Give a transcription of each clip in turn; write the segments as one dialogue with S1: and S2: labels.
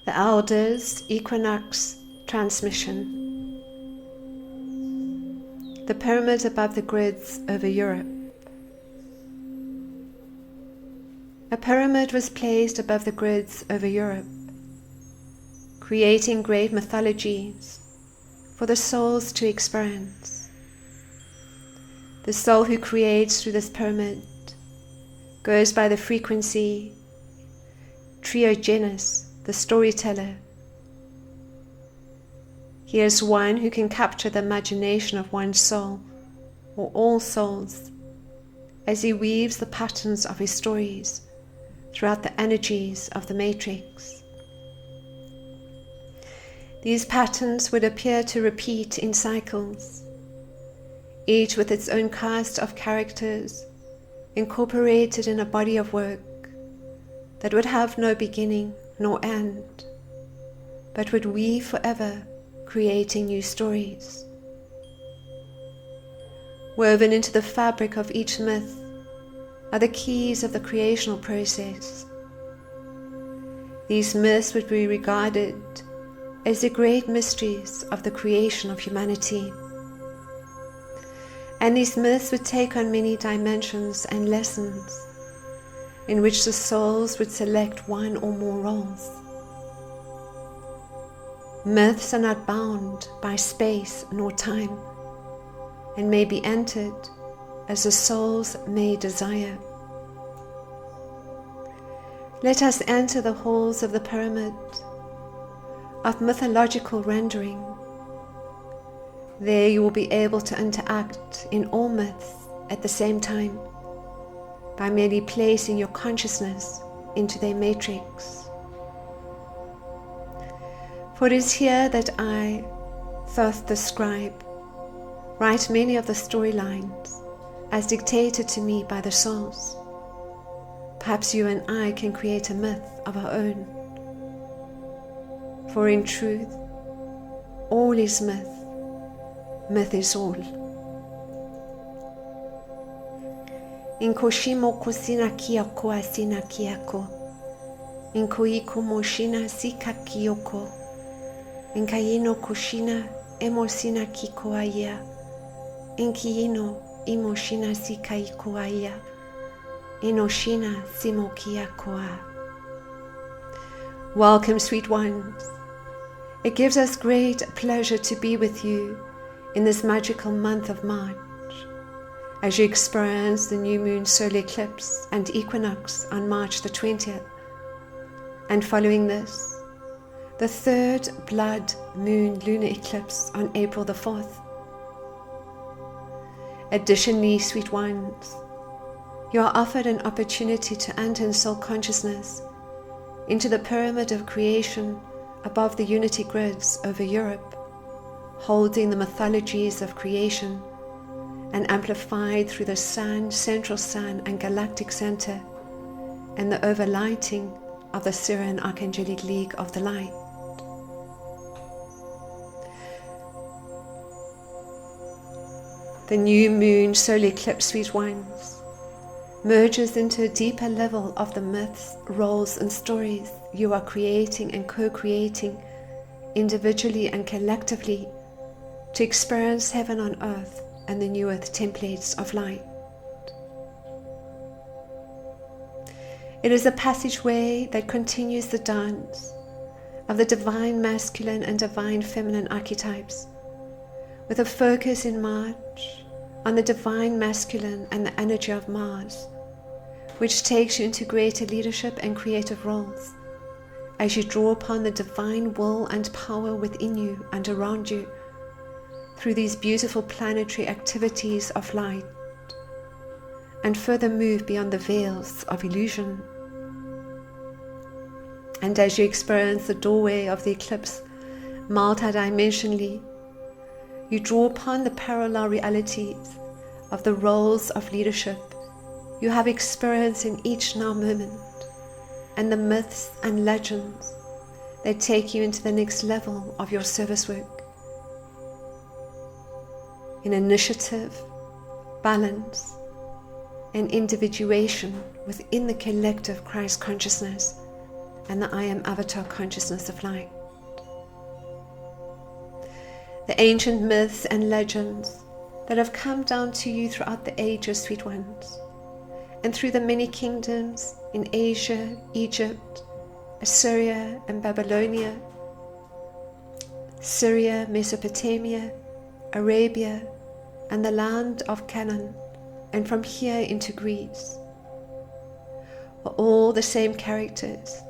S1: The Elders Equinox transmission. The pyramid above the grids over Europe. A pyramid was placed above the grids over Europe, creating great mythologies for the souls to experience. The soul who creates through this pyramid goes by the frequency Triogenes the Storyteller. He is one who can capture the imagination of one soul, or all souls, as he weaves the patterns of his stories throughout the energies of the matrix. These patterns would appear to repeat in cycles, each with its own cast of characters incorporated in a body of work that would have no beginning nor end, but would weave forever, creating new stories. Woven into the fabric of each myth are the keys of the creational process. These myths would be regarded as the great mysteries of the creation of humanity. And these myths would take on many dimensions and lessons, in which the souls would select one or more roles. Myths are not bound by space nor time, and may be entered as the souls may desire. Let us enter the halls of the pyramid of mythological rendering. There you will be able to interact in all myths at the same time by merely placing your consciousness into their matrix. For it is here that I, Thoth the scribe, write many of the storylines as dictated to me by the souls. Perhaps you and I can create a myth of our own. For in truth, all is myth. Myth is all. Inkoshimo kusina kiyoko asina kiyako. Inkoiko moshina sika kiyoko. Inkayino kushina emosina kikoaya. Inkiyino imoshina sika ikoaya. Inoshina simokiakoa. Welcome, sweet ones. It gives us great pleasure to be with you in this magical month of March, as you experience the new moon solar eclipse and equinox on March the 20th, and following this, the third blood moon lunar eclipse on April the 4th. Additionally, sweet ones, you are offered an opportunity to enter in soul consciousness into the pyramid of creation above the unity grids over Europe, holding the mythologies of creation and amplified through the sun, central sun and galactic center, and the overlighting of the Syrian Archangelic League of the Light. The new moon solar eclipse, sweet ones, merges into a deeper level of the myths, roles and stories you are creating and co-creating individually and collectively to experience heaven on earth and the new earth templates of light. It is a passageway that continues the dance of the divine masculine and divine feminine archetypes, with a focus in March on the divine masculine and the energy of Mars, which takes you into greater leadership and creative roles as you draw upon the divine will and power within you and around you through these beautiful planetary activities of light, and further move beyond the veils of illusion. And as you experience the doorway of the eclipse multidimensionally, you draw upon the parallel realities of the roles of leadership you have experienced in each now moment, and the myths and legends that take you into the next level of your service work. In initiative, balance, and individuation within the collective Christ consciousness and the I Am Avatar consciousness of light. The ancient myths and legends that have come down to you throughout the ages, sweet ones, and through the many kingdoms in Asia, Egypt, Assyria and Babylonia, Syria, Mesopotamia, Arabia, and the land of Canaan, and from here into Greece, were all the same characters,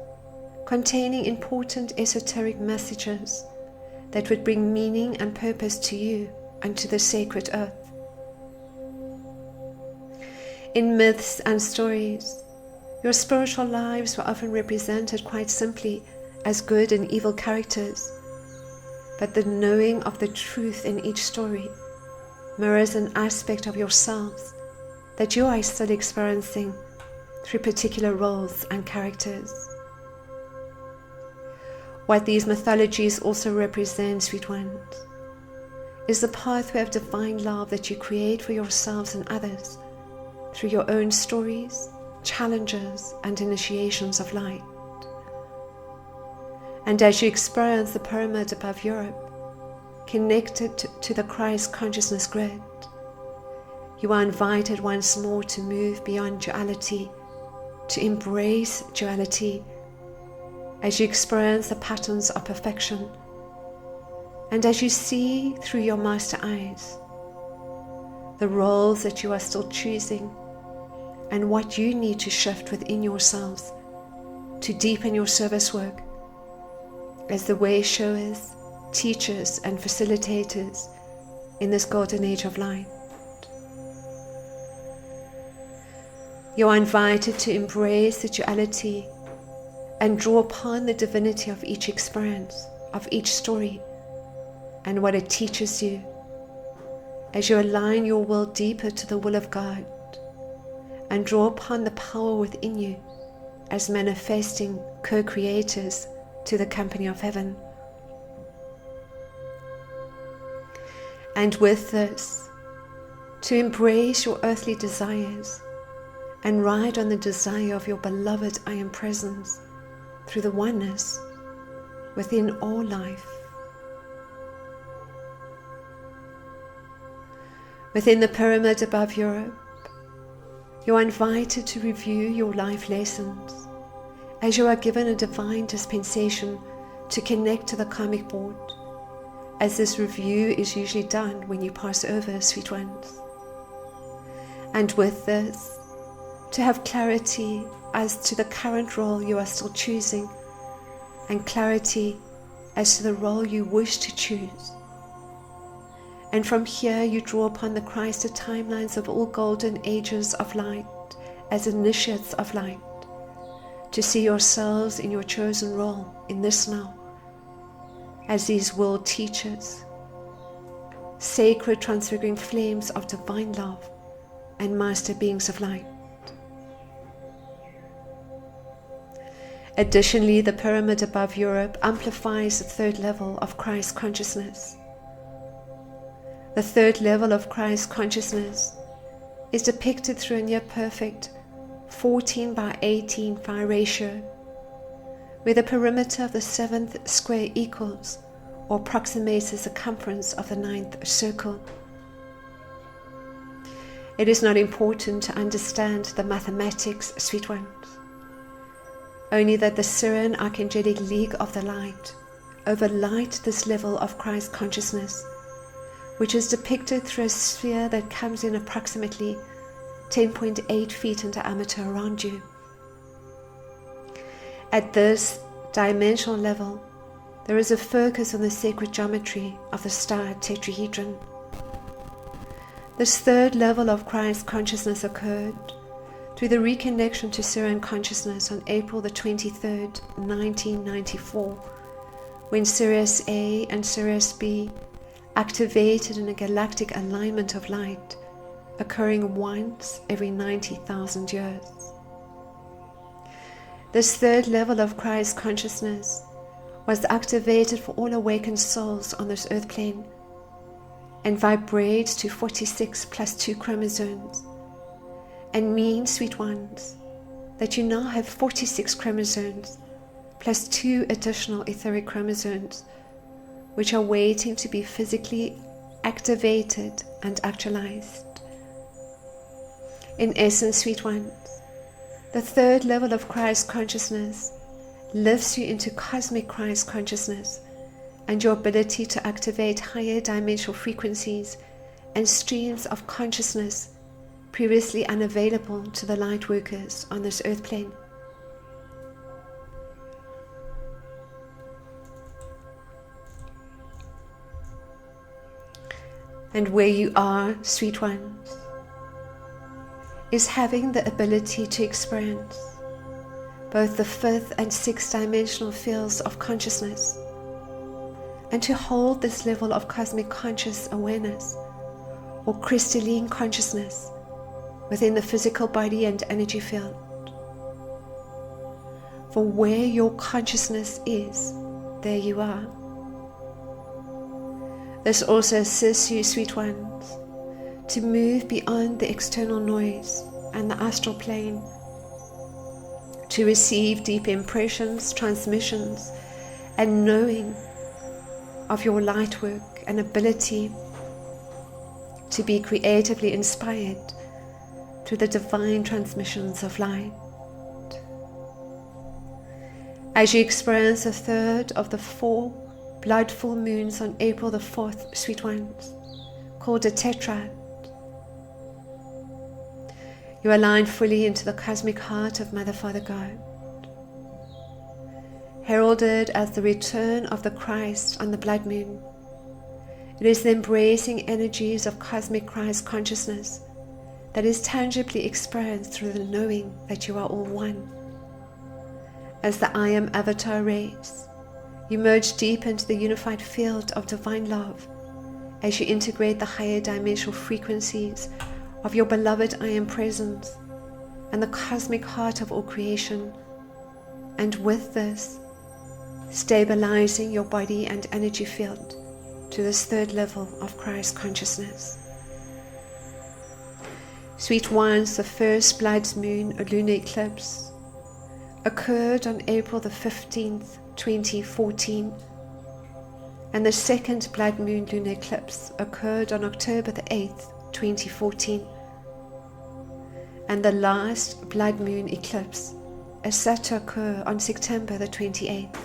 S1: containing important esoteric messages that would bring meaning and purpose to you and to the sacred earth. In myths and stories, your spiritual lives were often represented quite simply as good and evil characters, but the knowing of the truth in each story mirrors an aspect of yourselves that you are still experiencing through particular roles and characters. What these mythologies also represent, sweet ones, is the pathway of divine love that you create for yourselves and others through your own stories, challenges, and initiations of light. And as you experience the pyramid above Europe, connected to the Christ consciousness grid, you are invited once more to move beyond duality, to embrace duality, as you experience the patterns of perfection, and as you see through your master eyes the roles that you are still choosing and what you need to shift within yourselves to deepen your service work as the way showers, teachers and facilitators in this golden age of light. You are invited to embrace the duality and draw upon the divinity of each experience, of each story, and what it teaches you as you align your will deeper to the will of God and draw upon the power within you as manifesting co-creators to the company of heaven. And with this, to embrace your earthly desires and ride on the desire of your beloved I Am Presence through the oneness within all life. Within the pyramid above Europe, you are invited to review your life lessons as you are given a divine dispensation to connect to the karmic board, as this review is usually done when you pass over, sweet ones. And with this, to have clarity as to the current role you are still choosing, and clarity as to the role you wish to choose. And from here you draw upon the Christed timelines of all golden ages of light as initiates of light, to see yourselves in your chosen role in this now, as these world teachers, sacred transfiguring flames of divine love and master beings of light. Additionally, the pyramid above Europe amplifies the third level of Christ consciousness. The third level of Christ consciousness is depicted through a near-perfect 14:18 phi ratio, where the perimeter of the seventh square equals or approximates the circumference of the ninth circle. It is not important to understand the mathematics, sweet ones, only that the Syrian Archangelic League of the Light overlight this level of Christ consciousness, which is depicted through a sphere that comes in approximately 10.8 feet in diameter around you. At this dimensional level, there is a focus on the sacred geometry of the star tetrahedron. This third level of Christ consciousness occurred through the reconnection to Syrian consciousness on April the 23rd, 1994, when Sirius A and Sirius B activated in a galactic alignment of light, occurring once every 90,000 years. This third level of Christ consciousness was activated for all awakened souls on this earth plane and vibrates to 46 plus 2 chromosomes, and means, sweet ones, that you now have 46 chromosomes plus 2 additional etheric chromosomes, which are waiting to be physically activated and actualized. In essence, sweet ones, the third level of Christ consciousness lifts you into cosmic Christ consciousness and your ability to activate higher dimensional frequencies and streams of consciousness previously unavailable to the light workers on this earth plane. And where you are, sweet ones, is having the ability to experience both the 5th and 6th dimensional fields of consciousness, and to hold this level of cosmic conscious awareness or crystalline consciousness within the physical body and energy field. For where your consciousness is, there you are. This also assists you, sweet ones, to move beyond the external noise and the astral plane, to receive deep impressions, transmissions, and knowing of your light work and ability to be creatively inspired through the divine transmissions of light. As you experience the 3rd of the 4 blood full moons on April the 4th, sweet ones, called a tetrad, you align fully into the cosmic heart of Mother, Father, God, heralded as the return of the Christ on the blood moon. It is the embracing energies of cosmic Christ consciousness that is tangibly experienced through the knowing that you are all one. As the I Am Avatar rays, you merge deep into the unified field of divine love as you integrate the higher dimensional frequencies of your beloved I Am Presence and the cosmic heart of all creation, and with this, stabilizing your body and energy field to this 3rd level of Christ consciousness. Sweet ones, the first blood moon or lunar eclipse occurred on April the 15th, 2014, and the second blood moon lunar eclipse occurred on October the 8th, 2014, and the last blood moon eclipse is set to occur on September the 28th.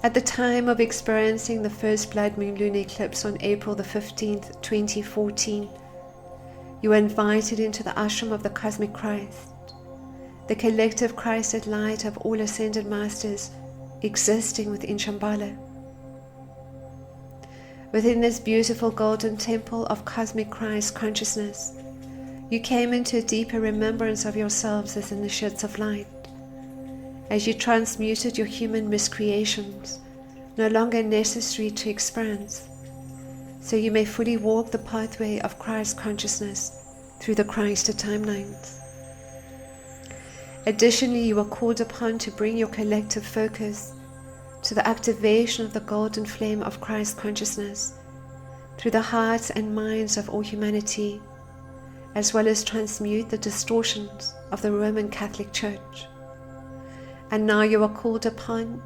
S1: At the time of experiencing the first blood moon lunar eclipse on April the 15th, 2014, you were invited into the ashram of the Cosmic Christ, the collective Christed light of all ascended masters existing within Shambhala. Within this beautiful golden temple of cosmic Christ consciousness, you came into a deeper remembrance of yourselves as initiates of light, as you transmuted your human miscreations, no longer necessary to experience, so you may fully walk the pathway of Christ consciousness through the Christed timelines. Additionally, you are called upon to bring your collective focus to the activation of the golden flame of Christ consciousness through the hearts and minds of all humanity, as well as transmute the distortions of the Roman Catholic Church. And now you are called upon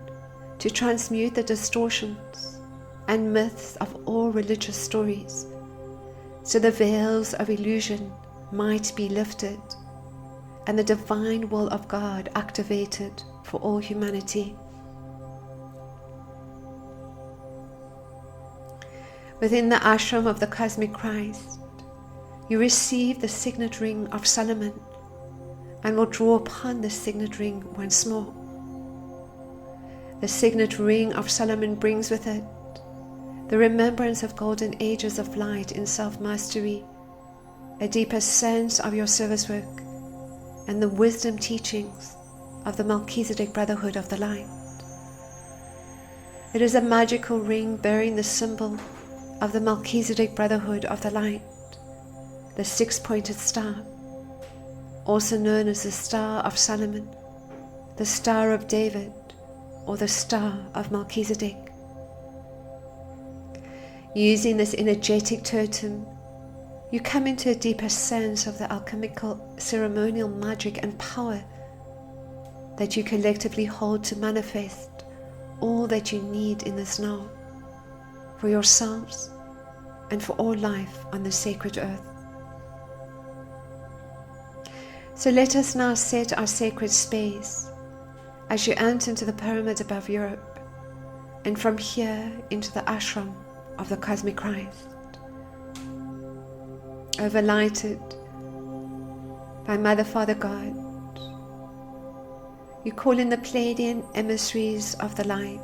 S1: to transmute the distortions and myths of all religious stories, so the veils of illusion might be lifted and the divine will of God activated for all humanity. Within the ashram of the Cosmic Christ, you receive the signet ring of Solomon and will draw upon the signet ring once more. The signet ring of Solomon brings with it the remembrance of golden ages of light in self-mastery, a deeper sense of your service work, and the wisdom teachings of the Melchizedek Brotherhood of the Light. It is a magical ring bearing the symbol of the Melchizedek Brotherhood of the Light, the 6-pointed star, also known as the Star of Solomon, the Star of David, or the Star of Melchizedek. Using this energetic totem, you come into a deeper sense of the alchemical ceremonial magic and power that you collectively hold to manifest all that you need in this now, for yourselves and for all life on the sacred earth. So let us now set our sacred space as you enter into the pyramid above Europe, and from here into the ashram of the cosmic Christ, overlighted by Mother, Father, God. You call in the Pleiadian emissaries of the light.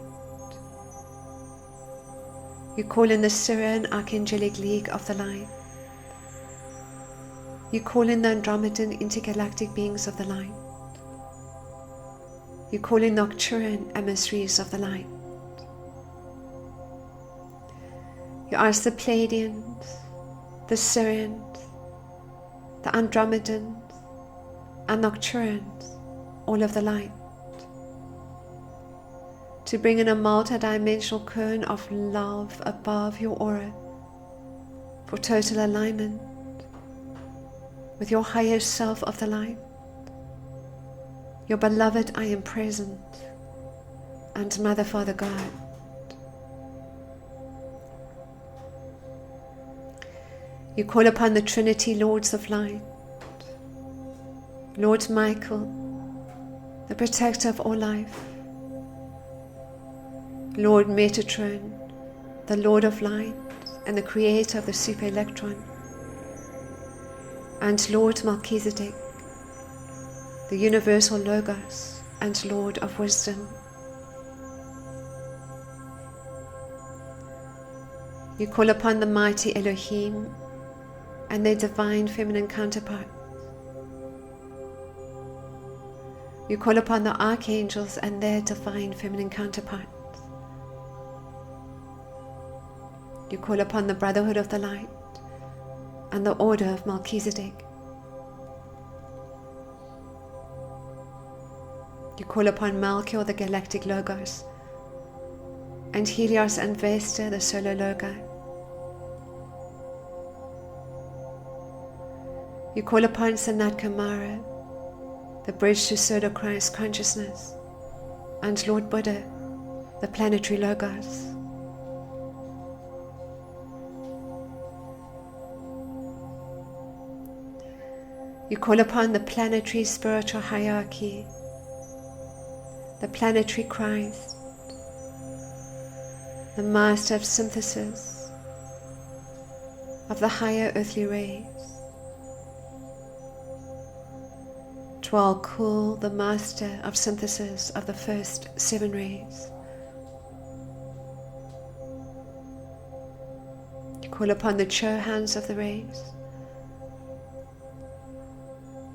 S1: You call in the Syrian Archangelic League of the light. You call in the Andromedan intergalactic beings of the light. You call in the Arcturian emissaries of the light. You ask the Pleiadians, the Syrians, the Andromedans, and the Arcturians, all of the light, to bring in a multi-dimensional cone of love above your aura for total alignment with your higher self of the light, your beloved I am present, and Mother, Father, God. You call upon the Trinity Lords of Light, Lord Michael, the protector of all life, Lord Metatron, the Lord of Light and the creator of the super electron, and Lord Melchizedek, the universal Logos and Lord of Wisdom. You call upon the mighty Elohim and their divine feminine counterpart. You call upon the archangels and their divine feminine counterparts. You call upon the Brotherhood of the Light and the Order of Melchizedek. You call upon Melchior, the Galactic Logos, and Helios and Vesta, the Solar Logi. You call upon Sanat Kumara, the bridge to Pseudo Christ consciousness, and Lord Buddha, the planetary Logos. You call upon the planetary spiritual hierarchy, the planetary Christ, the master of synthesis of the higher earthly rays. Kul, the master of synthesis of the first 7 rays. You call upon the Chohans of the rays.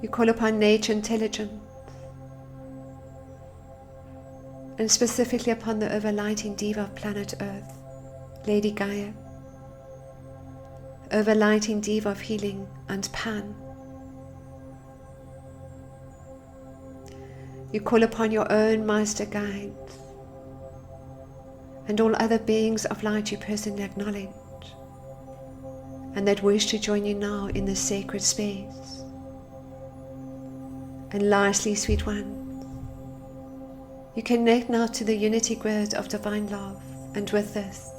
S1: You call upon nature intelligence, and specifically upon the overlighting diva of planet Earth, Lady Gaia, overlighting diva of healing and Pan. You call upon your own master guides and all other beings of light you personally acknowledge and that wish to join you now in this sacred space. And lastly, sweet one, you connect now to the unity grid of divine love, and with this,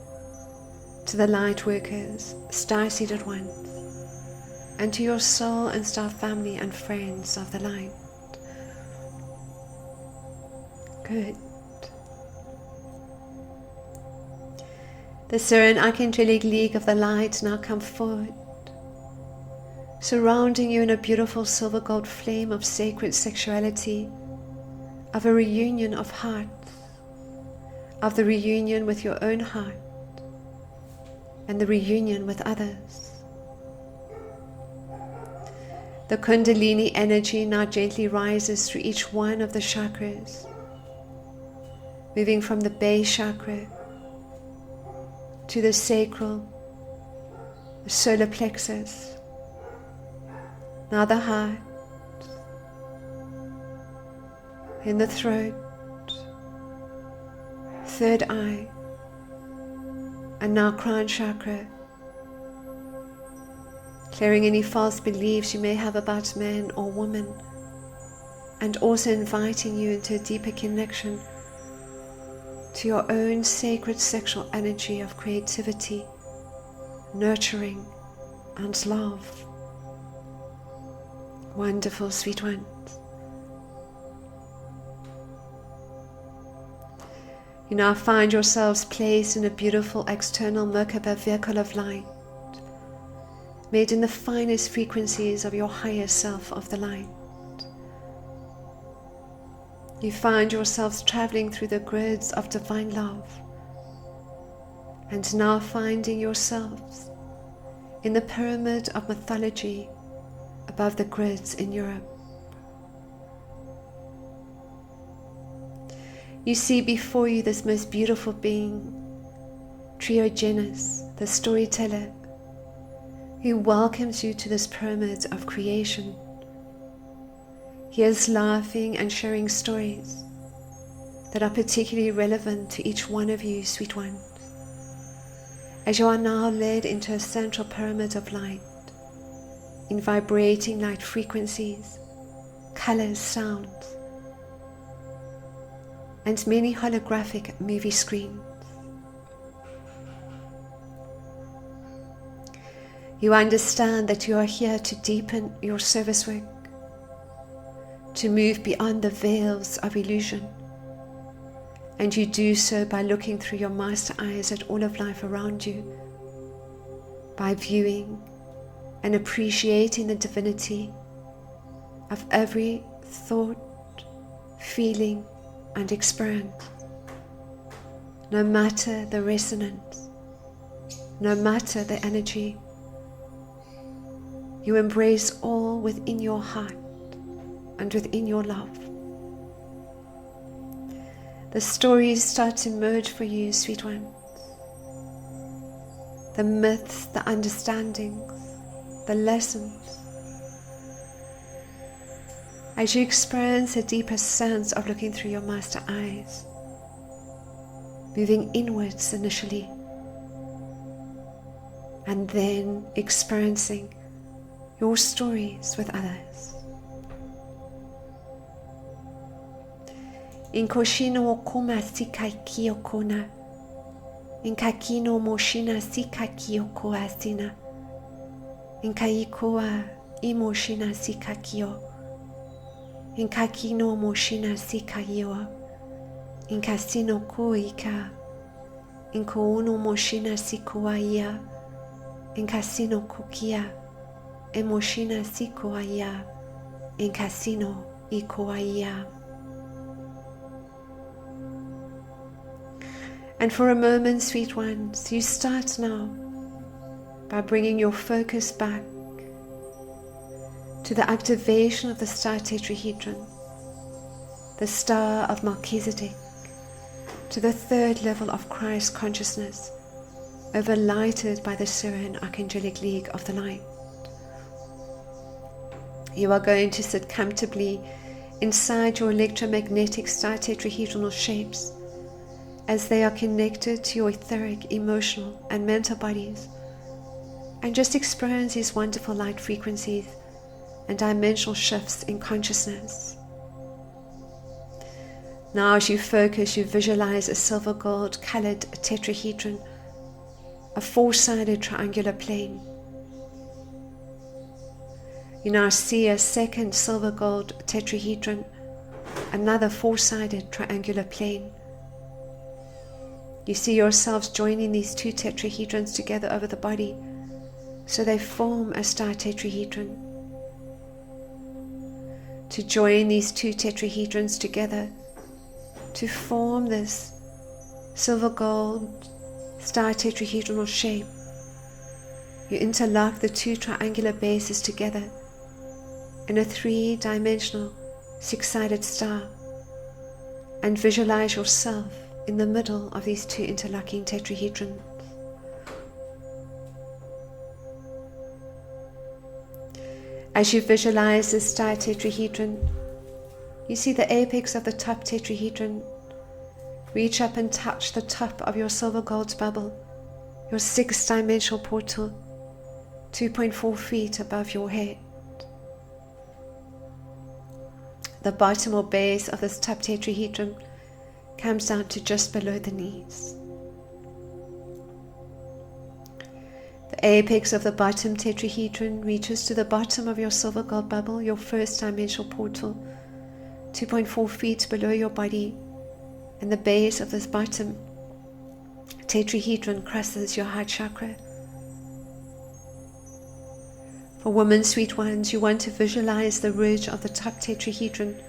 S1: to the light workers, star-seated ones, and to your soul and star family and friends of the light. Good. The Syrian Archangelic League of the Light now come forward, surrounding you in a beautiful silver gold flame of sacred sexuality, of a reunion of hearts, of the reunion with your own heart, and the reunion with others. The Kundalini energy now gently rises through each one of the chakras, moving from the base chakra to the sacral, the solar plexus, now the heart, in the throat, third eye, and now crown chakra, clearing any false beliefs you may have about man or woman, and also inviting you into a deeper connection to your own sacred sexual energy of creativity, nurturing, and love. Wonderful, sweet ones. You now find yourselves placed in a beautiful external Merkaba vehicle of light, made in the finest frequencies of your higher self of the light. You find yourselves traveling through the grids of divine love, and now finding yourselves in the pyramid of mythology above the grids in Europe. You see before you this most beautiful being, Triogenes the Storyteller, who welcomes you to this pyramid of creation. He is laughing and sharing stories that are particularly relevant to each one of you, sweet ones, as you are now led into a central pyramid of light, in vibrating light frequencies, colors, sounds, and many holographic movie screens. You understand that you are here to deepen your service work, to move beyond the veils of illusion, and you do so by looking through your master eyes at all of life around you, by viewing and appreciating the divinity of every thought, feeling, and experience, no matter the resonance, no matter the energy. You embrace all within your heart and within your love. The stories start to emerge for you, sweet ones. The myths, the understandings, the lessons. As you experience a deeper sense of looking through your master eyes, moving inwards initially, and then experiencing your stories with others. In koshino okuma sika kiyokona, in kakino moshina sika kiyoko asina, in kaikoa imoshina sika kiyo, in kakino moshina sika yo, in kasino koika, in koono moshina sikoaya, in kasino kukia, emoshina sikoaya, in kasino ikoaya. And for a moment, sweet ones, you start now by bringing your focus back to the activation of the star tetrahedron, the star of Melchizedek, to the third level of Christ consciousness, overlighted by the Syrian Archangelic League of the Light. You are going to sit comfortably inside your electromagnetic star tetrahedral shapes, as they are connected to your etheric, emotional, and mental bodies, and just experience these wonderful light frequencies and dimensional shifts in consciousness. Now as you focus, you visualize a silver gold colored tetrahedron, a four-sided triangular plane. You now see a second silver gold tetrahedron, another four-sided triangular plane. You see yourselves joining these two tetrahedrons together over the body, so they form a star tetrahedron. To join these two tetrahedrons together to form this silver gold star tetrahedral shape, you interlock the two triangular bases together in a three-dimensional, six-sided star, and visualize yourself in the middle of these two interlocking tetrahedrons. As you visualize this star tetrahedron, you see the apex of the top tetrahedron reach up and touch the top of your silver gold bubble, your six-dimensional portal, 2.4 feet above your head. the bottom or base of this top tetrahedron comes down to just below the knees. The apex of the bottom tetrahedron reaches to the bottom of your silver gold bubble, your first dimensional portal, 2.4 feet below your body, and the base of this bottom tetrahedron crosses your heart chakra. For women, sweet ones, you want to visualize the ridge of the top tetrahedron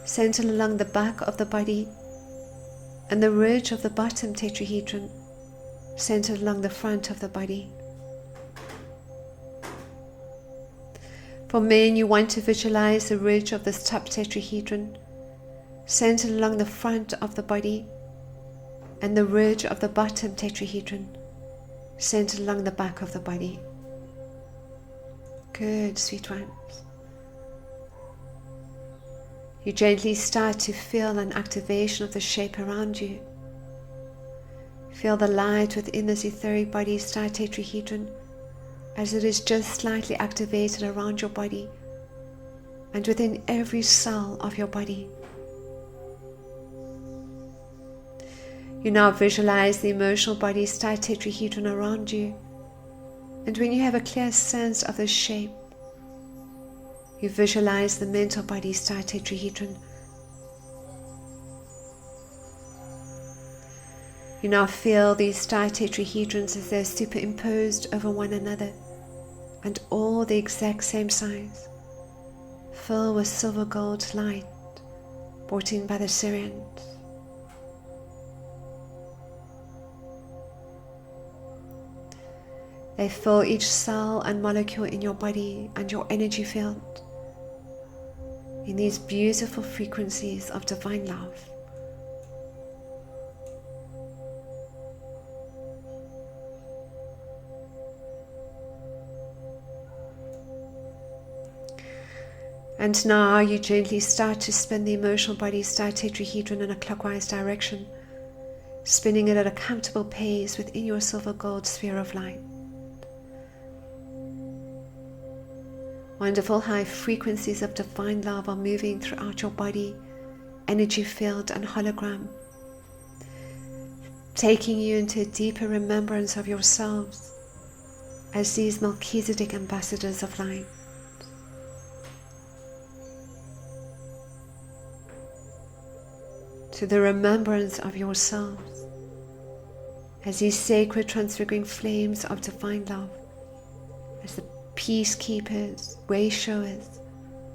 S1: centered along the back of the body, and the ridge of the bottom tetrahedron centered along the front of the body. For men, you want to visualize the ridge of this top tetrahedron centered along the front of the body, and the ridge of the bottom tetrahedron centered along the back of the body. Good, sweet ones. You gently start to feel an activation of the shape around you. Feel the light within this etheric body star tetrahedron as it is just slightly activated around your body and within every cell of your body. You now visualize the emotional body star tetrahedron around you, and when you have a clear sense of the shape, you visualize the mental body star tetrahedron. You now feel these star tetrahedrons as they're superimposed over one another, and all the exact same size, filled with silver gold light brought in by the Syrians. They fill each cell and molecule in your body and your energy field in these beautiful frequencies of divine love. And now you gently start to spin the emotional body star tetrahedron in a clockwise direction, spinning it at a comfortable pace within your silver gold sphere of light. Wonderful high frequencies of divine love are moving throughout your body, energy field and hologram, taking you into a deeper remembrance of yourselves as these Melchizedek ambassadors of light. To the remembrance of yourselves as these sacred transfiguring flames of divine love, as the peacekeepers, way showers,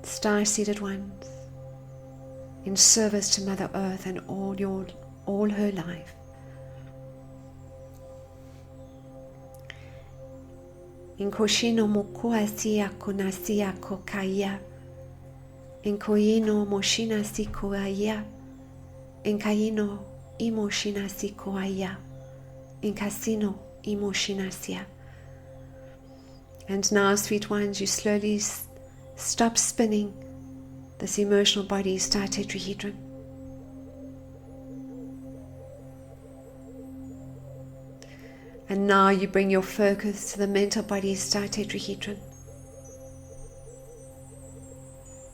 S1: star-seated ones, in service to Mother Earth and all her life. Inkoshino mokuasia kunasia kokaya, inkoyino moshina sikoaya, inkayino imoshina sikoaya, inkasino imoshinasia. And now, sweet ones, you slowly stop spinning this emotional body star tetrahedron. And now you bring your focus to the mental body star tetrahedron.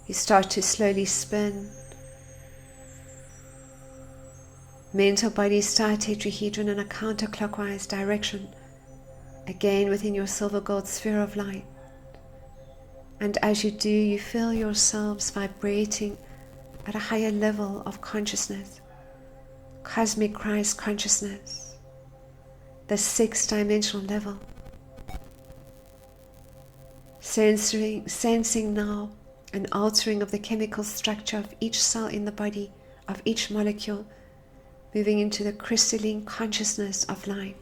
S1: You start to slowly spin mental body star tetrahedron in a counterclockwise direction, again within your silver gold sphere of light. And as you do, you feel yourselves vibrating at a higher level of consciousness, cosmic Christ consciousness, the 6th-dimensional level. Sensing now an altering of the chemical structure of each cell in the body, of each molecule, moving into the crystalline consciousness of light.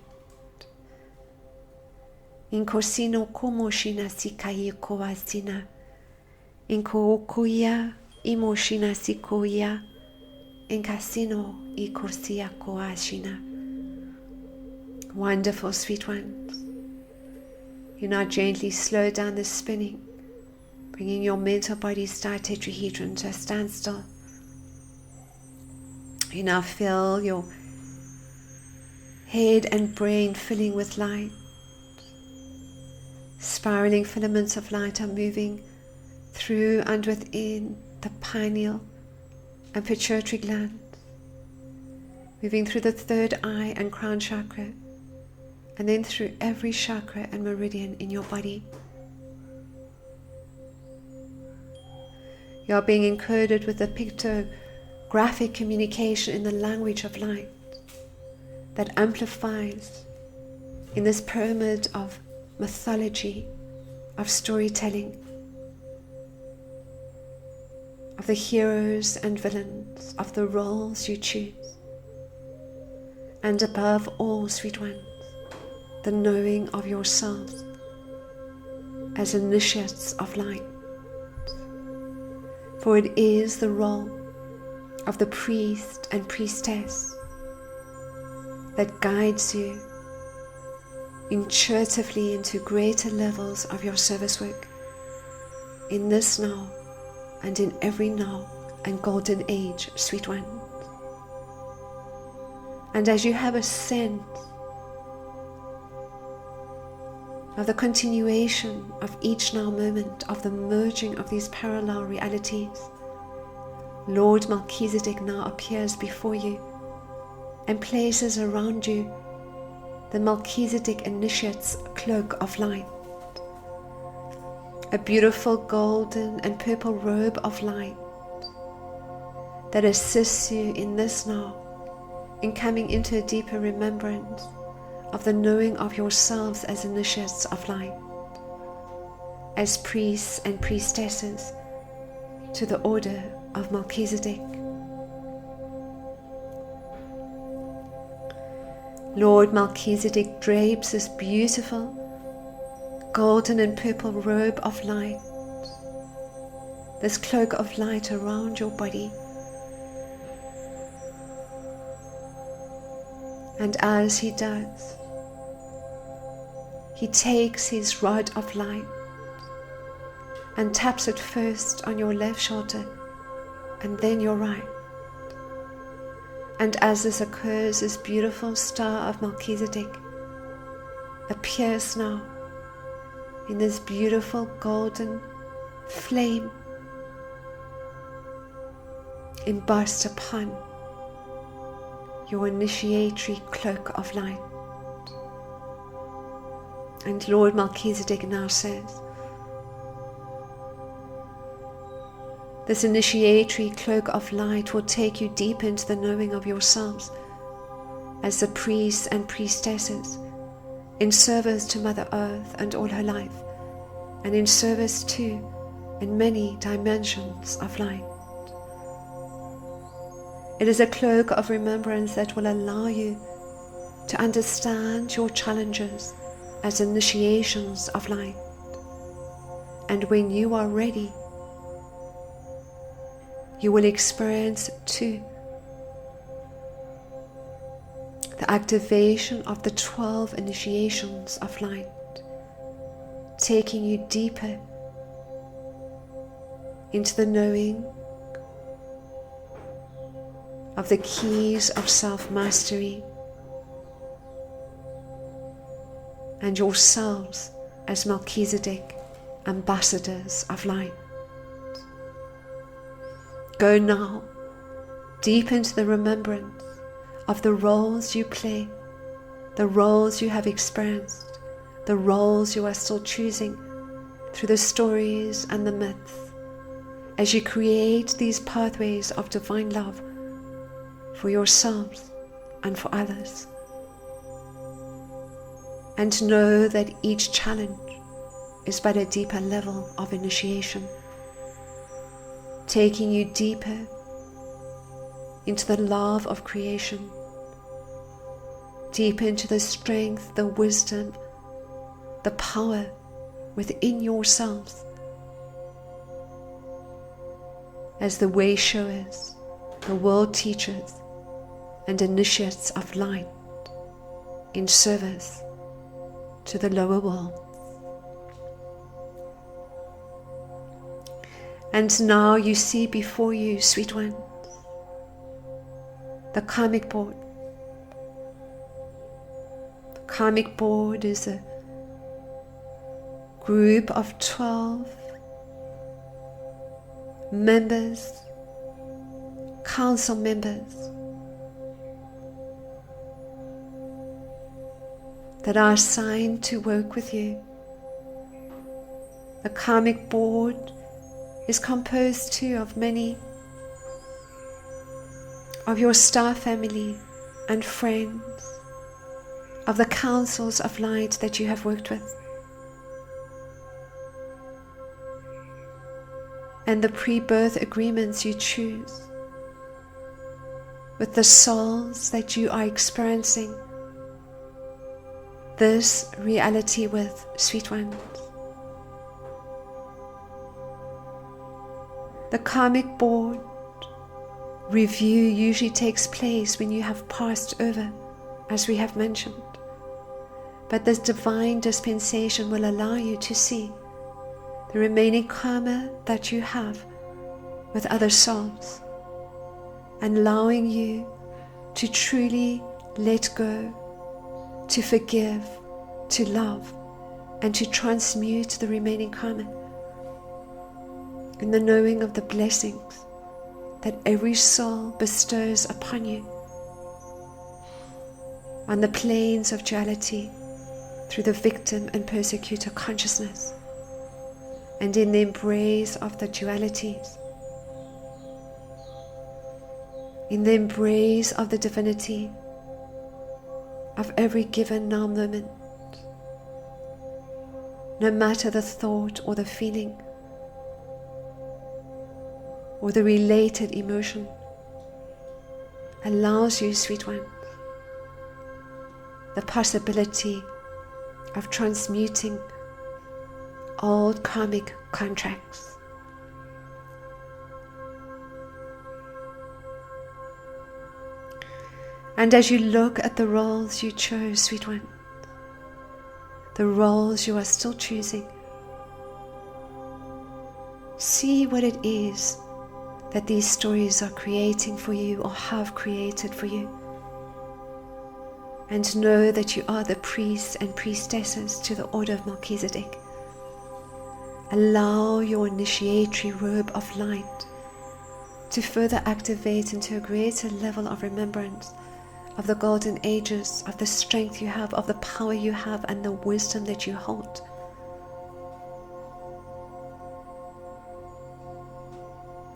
S1: Inkosino komoshina sikaye koasina, inkookuya imoshina sikoya, inkasino ikosia koashina. Wonderful, sweet ones. You now gently slow down the spinning, bringing your mental body star tetrahedron to a standstill. You now feel your head and brain filling with light. Spiraling filaments of light are moving through and within the pineal and pituitary glands, moving through the third eye and crown chakra, and then through every chakra and meridian in your body. You are being encoded with the pictographic communication in the language of light that amplifies in this pyramid of mythology, of storytelling, of the heroes and villains, of the roles you choose, and above all, sweet ones, the knowing of yourselves as initiates of light. For it is the role of the priest and priestess that guides you intuitively into greater levels of your service work in this now and in every now and golden age, sweet one. And as you have a sense of the continuation of each now moment, of the merging of these parallel realities, Lord Melchizedek now appears before you and places around you the Melchizedek initiate's cloak of light, a beautiful golden and purple robe of light that assists you in this now, in coming into a deeper remembrance of the knowing of yourselves as initiates of light, as priests and priestesses to the order of Melchizedek. Lord Melchizedek drapes this beautiful golden and purple robe of light, this cloak of light around your body. And as he does, he takes his rod of light and taps it first on your left shoulder and then your right. And as this occurs, this beautiful star of Melchizedek appears now in this beautiful golden flame embossed upon your initiatory cloak of light. And Lord Melchizedek now says, this initiatory cloak of light will take you deep into the knowing of yourselves as the priests and priestesses in service to Mother Earth and all her life, and in service to in many dimensions of light. It is a cloak of remembrance that will allow you to understand your challenges as initiations of light. And when you are ready, you will experience too the activation of the 12 initiations of light, taking you deeper into the knowing of the keys of self-mastery and yourselves as Melchizedek, ambassadors of light. Go now deep into the remembrance of the roles you play, the roles you have experienced, the roles you are still choosing through the stories and the myths, as you create these pathways of divine love for yourselves and for others. And know that each challenge is but a deeper level of initiation, taking you deeper into the love of creation, deeper into the strength, the wisdom, the power within yourselves as the way showers, the world teachers and initiates of light in service to the lower world. And now you see before you, sweet ones, the karmic board. The karmic board is a group of 12 members, council members that are assigned to work with you. The karmic board is composed too of many of your star family and friends, of the councils of light that you have worked with, and the pre-birth agreements you choose with the souls that you are experiencing this reality with, sweet ones. The karmic board review usually takes place when you have passed over, as we have mentioned. But this divine dispensation will allow you to see the remaining karma that you have with other souls, and allowing you to truly let go, to forgive, to love, and to transmute the remaining karma in the knowing of the blessings that every soul bestows upon you on the planes of duality through the victim and persecutor consciousness, and in the embrace of the dualities, in the embrace of the divinity of every given now moment, no matter the thought or the feeling or the related emotion, allows you, sweet ones, the possibility of transmuting old karmic contracts. And as you look at the roles you chose, sweet one, the roles you are still choosing, see what it is that these stories are creating for you or have created for you. And know that you are the priests and priestesses to the order of Melchizedek. Allow your initiatory robe of light to further activate into a greater level of remembrance of the golden ages, of the strength you have, of the power you have, and the wisdom that you hold.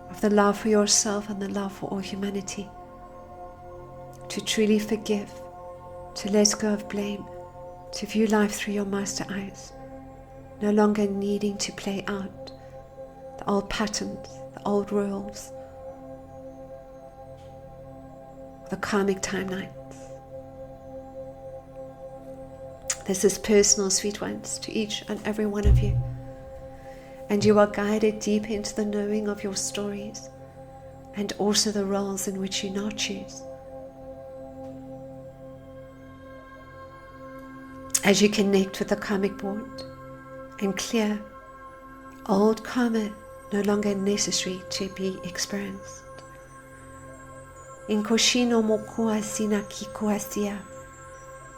S1: Of the love for yourself and the love for all humanity. To truly forgive, to let go of blame, to view life through your master eyes, no longer needing to play out the old patterns, the old roles, the karmic timelines. This is personal, sweet ones, to each and every one of you. And you are guided deep into the knowing of your stories and also the roles in which you now choose. As you connect with the karmic board and clear old karma no longer necessary to be experienced. Inkoshino mokoa sina kikoasia.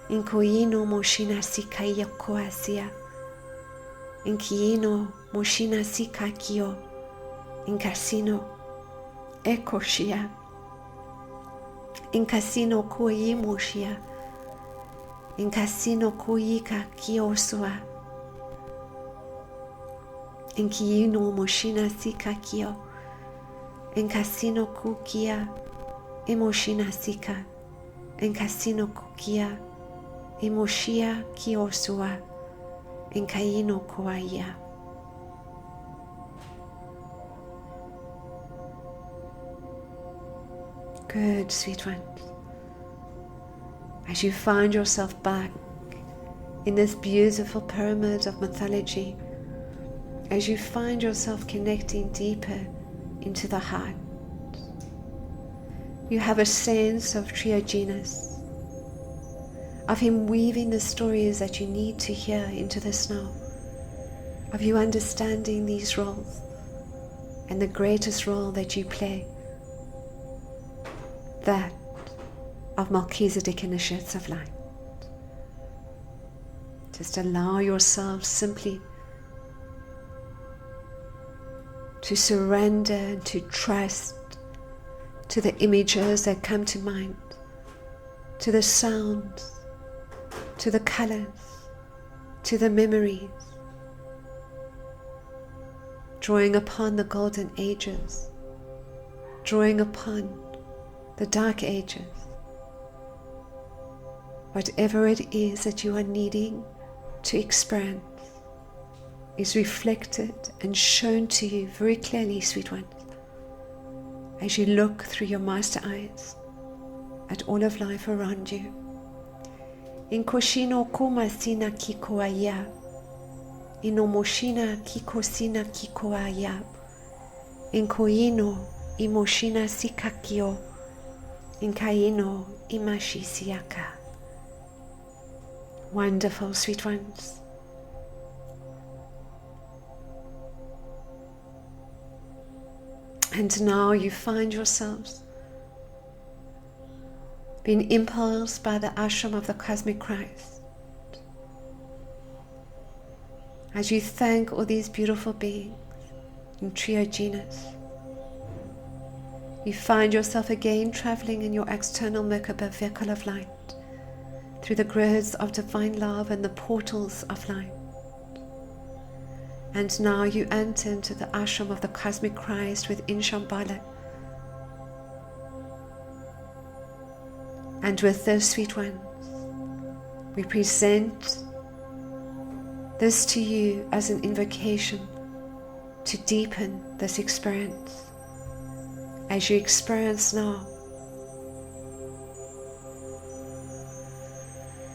S1: Inkoino moshina sikaya koasia. Inkiino moshina sikakio. Inkasino ekoshia. Inkasino koyi moshia. Inkasino koyika kiosua. Inkiino moshina sika kio. Inkasino kukia. Emoshina sika. Inkasino kukia. Emoshia kiosua. Inkaino koaya. Good, sweet ones. As you find yourself back in this beautiful pyramid of mythology, as you find yourself connecting deeper into the heart, you have a sense of Triogenes, of him weaving the stories that you need to hear into this now, of you understanding these roles and the greatest role that you play, that of Melchizedek initiates of light. Just allow yourself simply to surrender and to trust to the images that come to mind, to the sounds, to the colors, to the memories, drawing upon the golden ages, drawing upon the dark ages. Whatever it is that you are needing to experience is reflected and shown to you very clearly, sweet ones, as you look through your master eyes at all of life around you. Inkoshino kumasina kikoaya, inomoshina kikosina kikoaya, inkoino imoshina sikakio, inkaino imashisiaka. Wonderful, sweet ones. And now you find yourselves being impulsed by the ashram of the cosmic Christ. As you thank all these beautiful beings in Triogenes, you find yourself again traveling in your external Merkaba vehicle of light through the groves of divine love and the portals of light. And now you enter into the ashram of the cosmic Christ within Shambhala. And with those sweet ones, we present this to you as an invocation to deepen this experience. As you experience now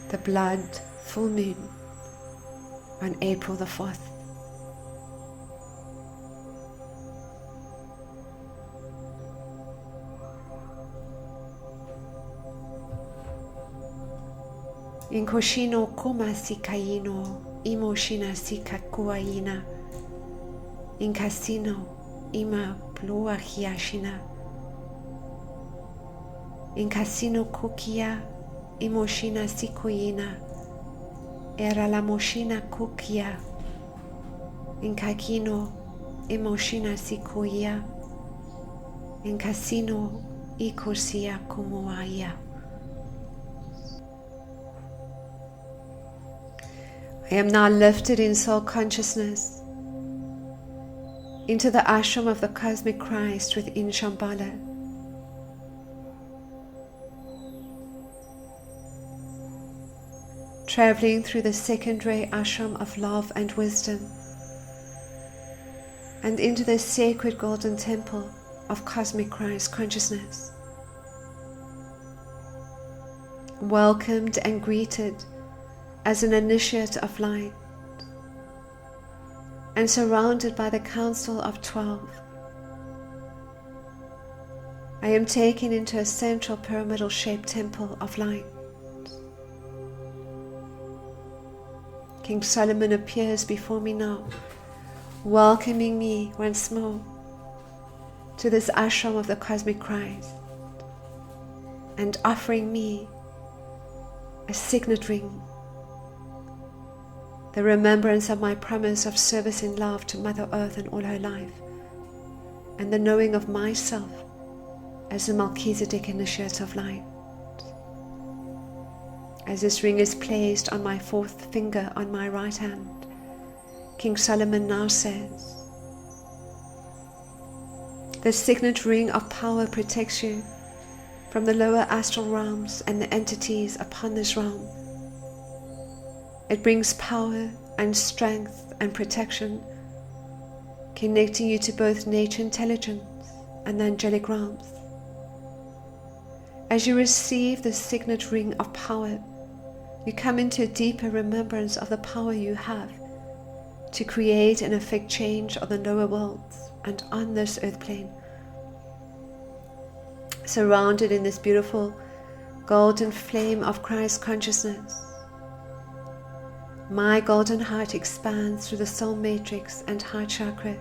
S1: the blood full moon on April the 4th. Inkoshino koma sikaino, imoshina sikakuaina, inkasino ima plua hiashina, inkasino kukia, imoshina sikoina, era la moshina kukia, inkakino, emoshina sikoia, inkasino ikosia kumoaya. I am now lifted in soul consciousness into the ashram of the cosmic Christ within Shambhala. Traveling through the secondary ashram of love and wisdom and into the sacred golden temple of cosmic Christ consciousness. Welcomed and greeted as an initiate of light, and surrounded by the Council of 12, I am taken into a central pyramidal shaped temple of light. King Solomon appears before me now, welcoming me once more to this ashram of the cosmic Christ and offering me a signet ring, the remembrance of my promise of service in love to Mother Earth and all her life, and the knowing of myself as the Melchizedek initiate of light. As this ring is placed on my fourth finger on my right hand, King Solomon now says, the signet ring of power protects you from the lower astral realms and the entities upon this realm. It brings power and strength and protection, connecting you to both nature intelligence and the angelic realms. As you receive the signet ring of power, you come into a deeper remembrance of the power you have to create and effect change on the lower worlds and on this earth plane. Surrounded in this beautiful golden flame of Christ consciousness, my golden heart expands through the soul matrix and heart chakra,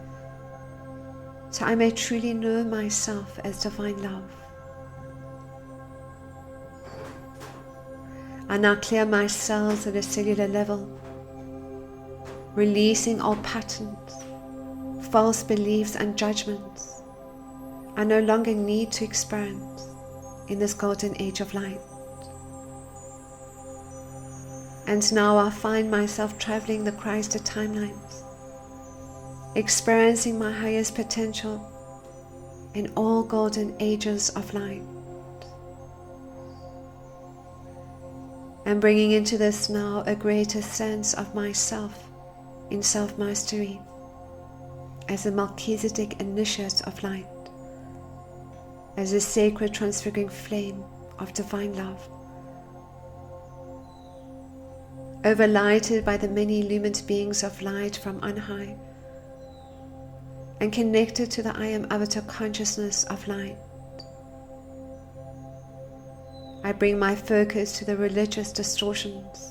S1: so I may truly know myself as divine love. I now clear my cells at a cellular level, releasing all patterns, false beliefs and judgments I no longer need to experience in this golden age of light. And now I find myself traveling the Christed timelines, experiencing my highest potential in all golden ages of light, and bringing into this now a greater sense of myself in self-mastery as a Melchizedek initiate of light, as a sacred transfiguring flame of divine love, overlighted by the many illumined beings of light from on high, and connected to the I Am Avatar consciousness of light. I bring my focus to the religious distortions,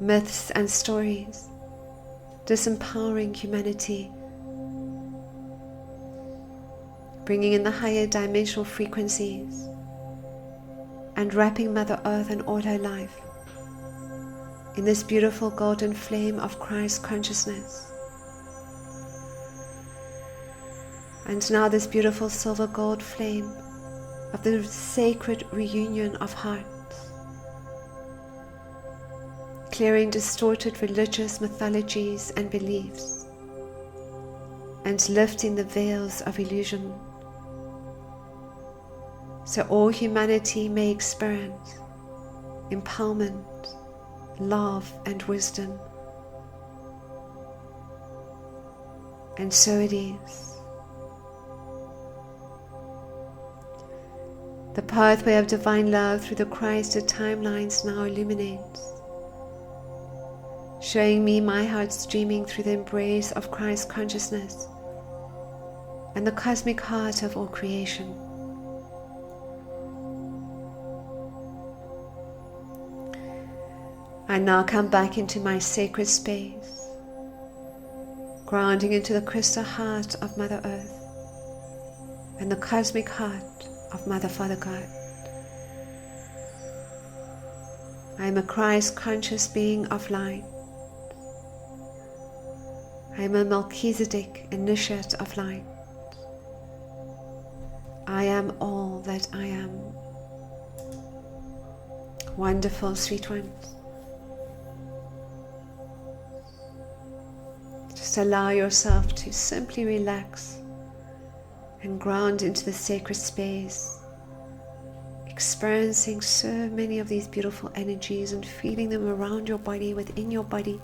S1: myths and stories, disempowering humanity, bringing in the higher dimensional frequencies and wrapping Mother Earth and all her life in this beautiful golden flame of Christ consciousness. And now this beautiful silver gold flame of the sacred reunion of hearts, clearing distorted religious mythologies and beliefs, and lifting the veils of illusion, so all humanity may experience empowerment, love and wisdom. And so it is. The pathway of divine love through the Christed timelines now illuminates, showing me my heart streaming through the embrace of Christ consciousness and the cosmic heart of all creation. I now come back into my sacred space, grounding into the crystal heart of Mother Earth and the cosmic heart of Mother Father God. I am a Christ conscious being of light. I am a Melchizedek initiate of light. I am all that I am. Wonderful, sweet ones. Just allow yourself to simply relax and ground into the sacred space, experiencing so many of these beautiful energies and feeling them around your body, within your body,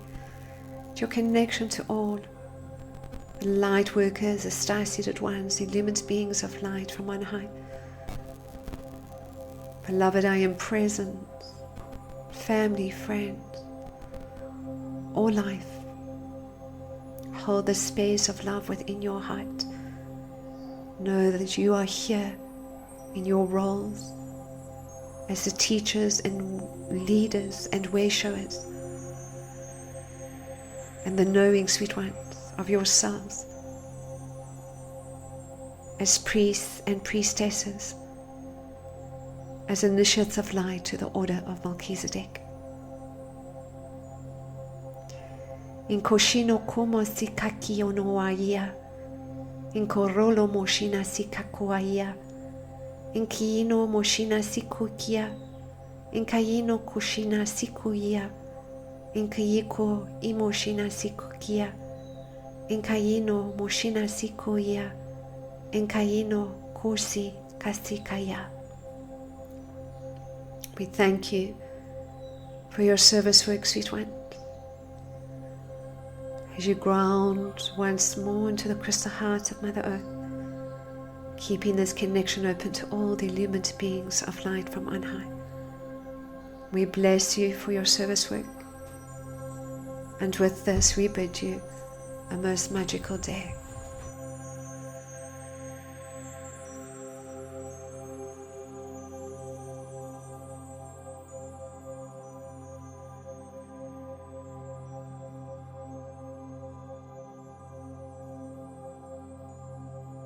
S1: your connection to all the light workers, the star-seated ones, the illumined beings of light from on high. Beloved, I am present, family, friends, all life. Hold the space of love within your heart. Know that you are here in your roles as the teachers and leaders and way showers, and the knowing sweet ones of yourselves as priests and priestesses, as initiates of light to the order of Melchizedek. In koshino kumo sikaki onoaia, in korolo moshina sikakuaia, in kiino moshina sikukia, in kayino kushina sikuia, in kayiko imoshina sikukia, in kayino moshina sikuia, in kayino kursi kasikaya. We thank you for your service work, sweet one. As you ground once more into the crystal heart of Mother Earth, keeping this connection open to all the illumined beings of light from on high. We bless you for your service work, and with this we bid you a most magical day.